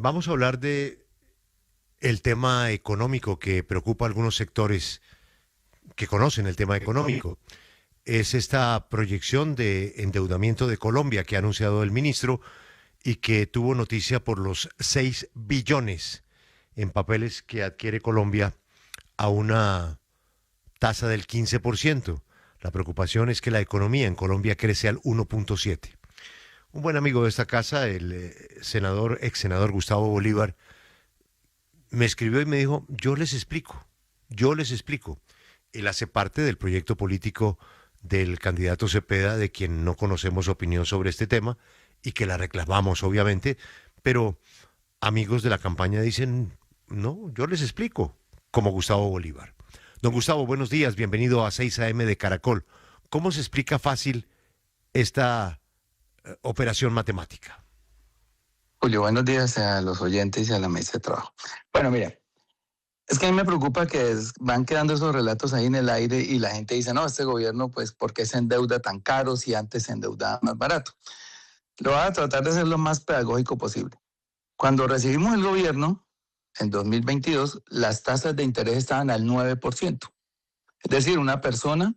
Vamos a hablar de el tema económico que preocupa a algunos sectores que conocen el tema económico. Es esta proyección de endeudamiento de Colombia que ha anunciado el ministro y que tuvo noticia por los 6 billones en papeles que adquiere Colombia a una tasa del 15%. La preocupación es que la economía en Colombia crece al 1.7. Un buen amigo de esta casa, el ex senador Gustavo Bolívar, me escribió y me dijo, yo les explico. Él hace parte del proyecto político del candidato Cepeda, de quien no conocemos opinión sobre este tema y que la reclamamos, obviamente, pero amigos de la campaña dicen, no, yo les explico, como Gustavo Bolívar. Don Gustavo, buenos días, bienvenido a 6 AM de Caracol. ¿Cómo se explica fácil esta operación matemática? Julio, buenos días a los oyentes y a la mesa de trabajo. Bueno, mira, es que a mí me preocupa que van quedando esos relatos ahí en el aire y la gente dice, no, este gobierno, pues, ¿por qué se endeuda tan caro si antes se endeudaba más barato? Lo voy a tratar de ser lo más pedagógico posible. Cuando recibimos el gobierno, en 2022, las tasas de interés estaban al 9%. Es decir, una persona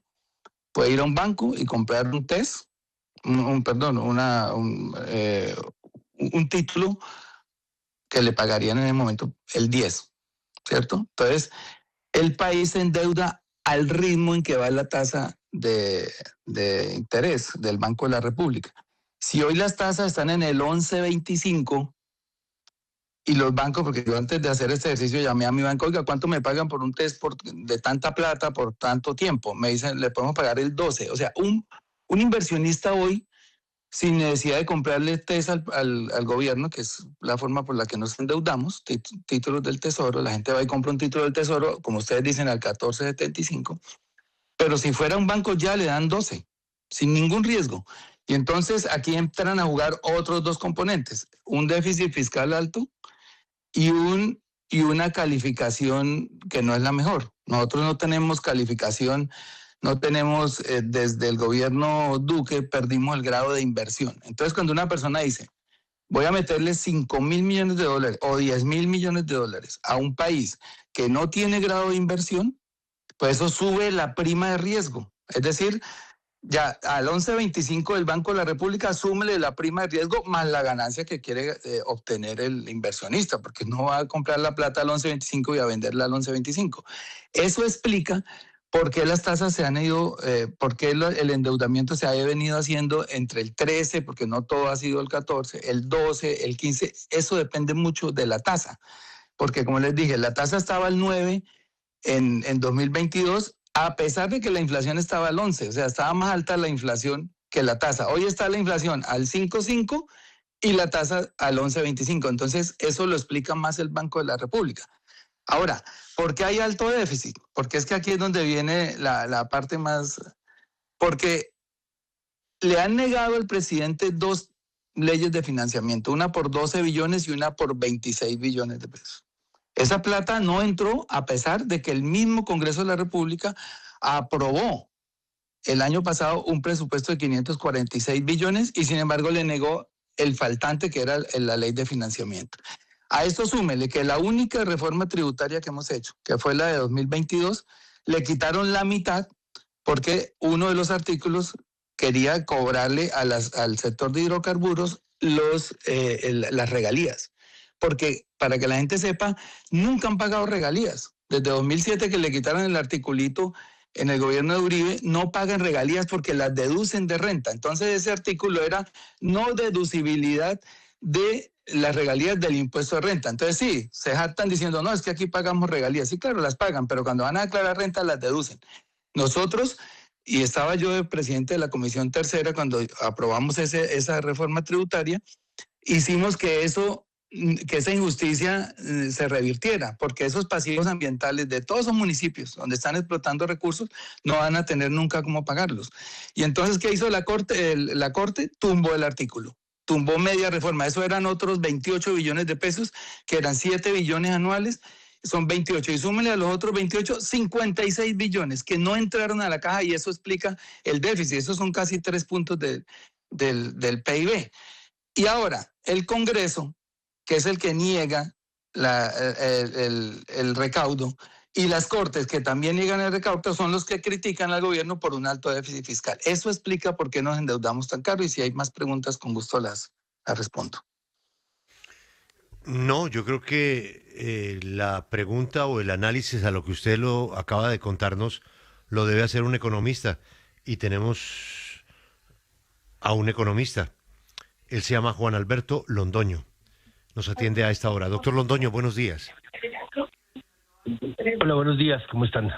puede ir a un banco y comprar un TES, un título que le pagarían en el momento el 10, ¿cierto? Entonces, el país se endeuda al ritmo en que va la tasa de interés del Banco de la República. Si hoy las tasas están en el 11.25 y los bancos, porque yo antes de hacer este ejercicio llamé a mi banco, oiga, ¿cuánto me pagan por un test de tanta plata por tanto tiempo? Me dicen, le podemos pagar el 12. O sea, un inversionista hoy sin necesidad de comprarle TES al gobierno, que es la forma por la que nos endeudamos, títulos del Tesoro, la gente va y compra un título del Tesoro, como ustedes dicen, al 14.75, pero si fuera un banco ya le dan 12, sin ningún riesgo. Y entonces aquí entran a jugar otros dos componentes, un déficit fiscal alto y, y una calificación que no es la mejor. Nosotros no tenemos calificación, no tenemos, desde el gobierno Duque, perdimos el grado de inversión. Entonces, cuando una persona dice, voy a meterle 5.000 millones de dólares o 10.000 millones de dólares a un país que no tiene grado de inversión, pues eso sube la prima de riesgo. Es decir, ya al 11.25 del Banco de la República, súmele la prima de riesgo más la ganancia que quiere obtener el inversionista, porque no va a comprar la plata al 11.25 y a venderla al 11.25. Eso explica por qué las tasas se han ido, por qué el endeudamiento se ha venido haciendo entre el 13, porque no todo ha sido el 14, el 12, el 15. Eso depende mucho de la tasa, porque como les dije, la tasa estaba al 9 en 2022, a pesar de que la inflación estaba al 11, o sea, estaba más alta la inflación que la tasa. Hoy está la inflación al 5.5 y la tasa al 11.25. Entonces, eso lo explica más el Banco de la República. Ahora, ¿por qué hay alto déficit? Porque es que aquí es donde viene la parte más... Porque le han negado al presidente dos leyes de financiamiento, una por 12 billones y una por 26 billones de pesos. Esa plata no entró a pesar de que el mismo Congreso de la República aprobó el año pasado un presupuesto de 546 billones y sin embargo le negó el faltante que era la ley de financiamiento. A esto súmele que la única reforma tributaria que hemos hecho, que fue la de 2022, le quitaron la mitad porque uno de los artículos quería cobrarle al sector de hidrocarburos las regalías. Porque, para que la gente sepa, nunca han pagado regalías. Desde 2007 que le quitaron el articulito en el gobierno de Uribe, no pagan regalías porque las deducen de renta. Entonces ese artículo era no deducibilidad de las regalías del impuesto de renta. Entonces sí, se jactan diciendo, no, es que aquí pagamos regalías. Sí, claro, las pagan, pero cuando van a declarar renta las deducen. Nosotros, y estaba yo de presidente de la Comisión Tercera cuando aprobamos esa reforma tributaria, hicimos que esa injusticia se revirtiera, porque esos pasivos ambientales de todos los municipios donde están explotando recursos no van a tener nunca cómo pagarlos. Y entonces, ¿qué hizo la Corte? La Corte tumbó el artículo, tumbó media reforma. Eso eran otros 28 billones de pesos, que eran 7 billones anuales, son 28. Y súmele a los otros 28, 56 billones que no entraron a la caja y eso explica el déficit. Esos son casi 3 puntos del PIB. Y ahora, el Congreso que es el que niega el recaudo, y las Cortes, que también niegan el recaudo, son los que critican al gobierno por un alto déficit fiscal. Eso explica por qué nos endeudamos tan caro, y si hay más preguntas, con gusto las respondo. No, yo creo que la pregunta o el análisis a lo que usted lo acaba de contarnos lo debe hacer un economista. Y tenemos a un economista. Él se llama Juan Alberto Londoño. Nos atiende a esta hora. Doctor Londoño, buenos días. Hola, buenos días, ¿cómo están?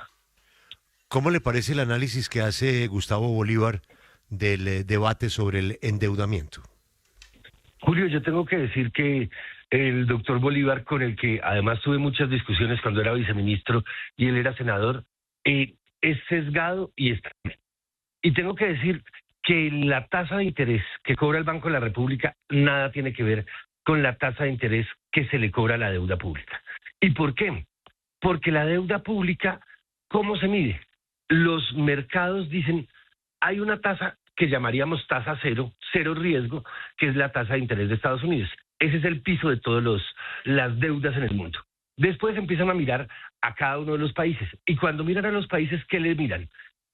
¿Cómo le parece el análisis que hace Gustavo Bolívar del debate sobre el endeudamiento? Julio, yo tengo que decir que el doctor Bolívar, con el que además tuve muchas discusiones cuando era viceministro y él era senador, es sesgado y está. Y tengo que decir que la tasa de interés que cobra el Banco de la República nada tiene que ver con la tasa de interés que se le cobra a la deuda pública. ¿Y por qué? Porque la deuda pública, ¿cómo se mide? Los mercados dicen, hay una tasa que llamaríamos tasa cero, cero riesgo, que es la tasa de interés de Estados Unidos. Ese es el piso de todas las deudas en el mundo. Después empiezan a mirar a cada uno de los países. Y cuando miran a los países, ¿qué les miran?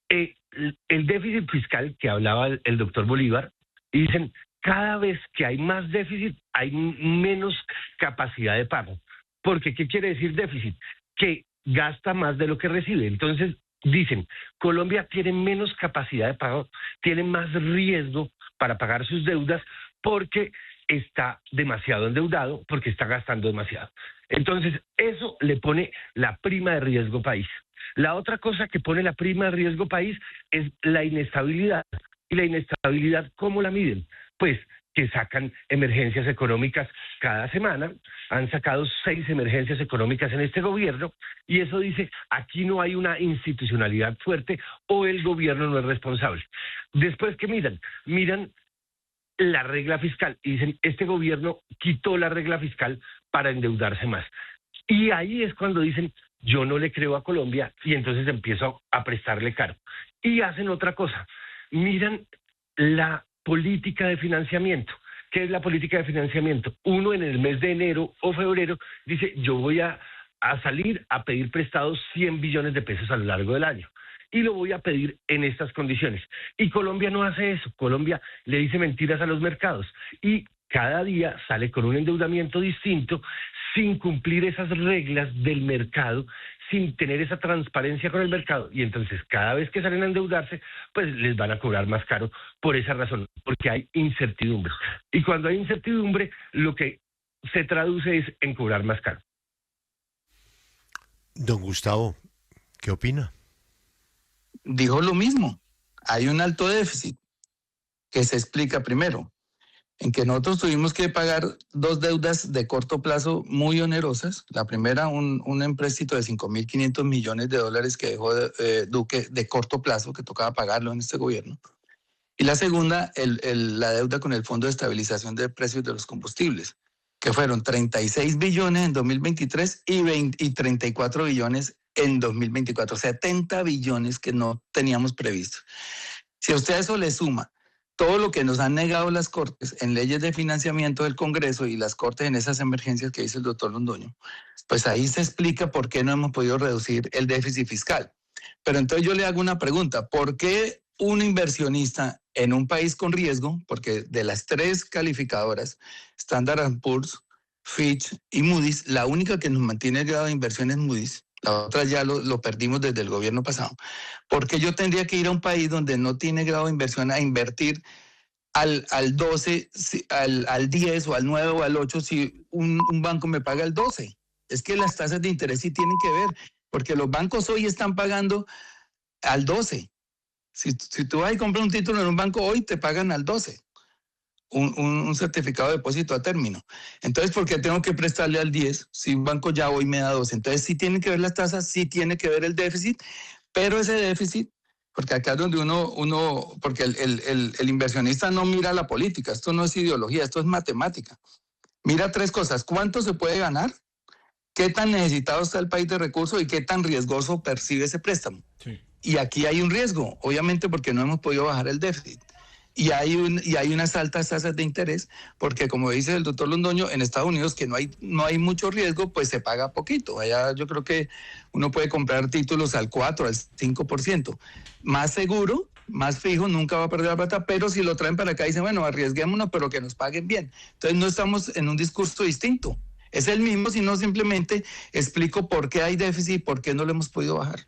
El déficit fiscal que hablaba el doctor Bolívar, y dicen, cada vez que hay más déficit, hay menos capacidad de pago. Porque, ¿qué quiere decir déficit? Que gasta más de lo que recibe. Entonces, dicen, Colombia tiene menos capacidad de pago, tiene más riesgo para pagar sus deudas porque está demasiado endeudado, porque está gastando demasiado. Entonces, eso le pone la prima de riesgo país. La otra cosa que pone la prima de riesgo país es la inestabilidad. ¿Y la inestabilidad cómo la miden? Pues que sacan emergencias económicas cada semana. Han sacado 6 emergencias económicas en este gobierno, y eso dice, aquí no hay una institucionalidad fuerte o el gobierno no es responsable. Después, ¿qué miran? Miran la regla fiscal y dicen, este gobierno quitó la regla fiscal para endeudarse más. Y ahí es cuando dicen, yo no le creo a Colombia, y entonces empiezo a prestarle caro. Y hacen otra cosa, miran la política de financiamiento. ¿Qué es la política de financiamiento? Uno en el mes de enero o febrero dice, yo voy a salir a pedir prestados 100 billones de pesos a lo largo del año. Y lo voy a pedir en estas condiciones. Y Colombia no hace eso. Colombia le dice mentiras a los mercados. Y cada día sale con un endeudamiento distinto, sin cumplir esas reglas del mercado, sin tener esa transparencia con el mercado. Y entonces, cada vez que salen a endeudarse, pues les van a cobrar más caro por esa razón, porque hay incertidumbre. Y cuando hay incertidumbre, lo que se traduce es en cobrar más caro. Don Gustavo, ¿qué opina? Dijo lo mismo. Hay un alto déficit que se explica primero en que nosotros tuvimos que pagar 2 deudas de corto plazo muy onerosas. La primera, un empréstito de $5.500 millones que dejó Duque de corto plazo, que tocaba pagarlo en este gobierno. Y la segunda, la deuda con el Fondo de Estabilización de Precios de los Combustibles, que fueron 36 billones en 2023 y 34 billones en 2024, 70 billones que no teníamos previsto. Si a usted a eso le suma todo lo que nos han negado las Cortes en leyes de financiamiento del Congreso y las Cortes en esas emergencias que dice el doctor Londoño, pues ahí se explica por qué no hemos podido reducir el déficit fiscal. Pero entonces yo le hago una pregunta, ¿por qué un inversionista en un país con riesgo, porque de las 3 calificadoras, Standard & Poor's, Fitch y Moody's, la única que nos mantiene el grado de inversión es Moody's, la otra ya lo perdimos desde el gobierno pasado, porque yo tendría que ir a un país donde no tiene grado de inversión a invertir al 12, al 10 o al 9 o al 8 si un banco me paga el 12? Es que las tasas de interés sí tienen que ver, porque los bancos hoy están pagando al 12. Si tú vas y compras un título en un banco hoy, te pagan al 12. Un certificado de depósito a término. Entonces, ¿por qué tengo que prestarle al 10 si un banco ya hoy me da 12? Entonces, sí tienen que ver las tasas, sí tiene que ver el déficit, pero ese déficit, porque acá es donde porque el inversionista no mira la política, esto no es ideología, esto es matemática. Mira 3 cosas: ¿cuánto se puede ganar? ¿Qué tan necesitado está el país de recursos? ¿Y qué tan riesgoso percibe ese préstamo? Sí. Y aquí hay un riesgo, obviamente, porque no hemos podido bajar el déficit. y hay unas altas tasas de interés, porque como dice el doctor Londoño, en Estados Unidos que no hay mucho riesgo, pues se paga poquito. Allá yo creo que uno puede comprar títulos al 4, al 5%. Más seguro, más fijo, nunca va a perder la plata, pero si lo traen para acá dicen, bueno, arriesguémonos, pero que nos paguen bien. Entonces no estamos en un discurso distinto. Es el mismo, sino simplemente explico por qué hay déficit y por qué no lo hemos podido bajar.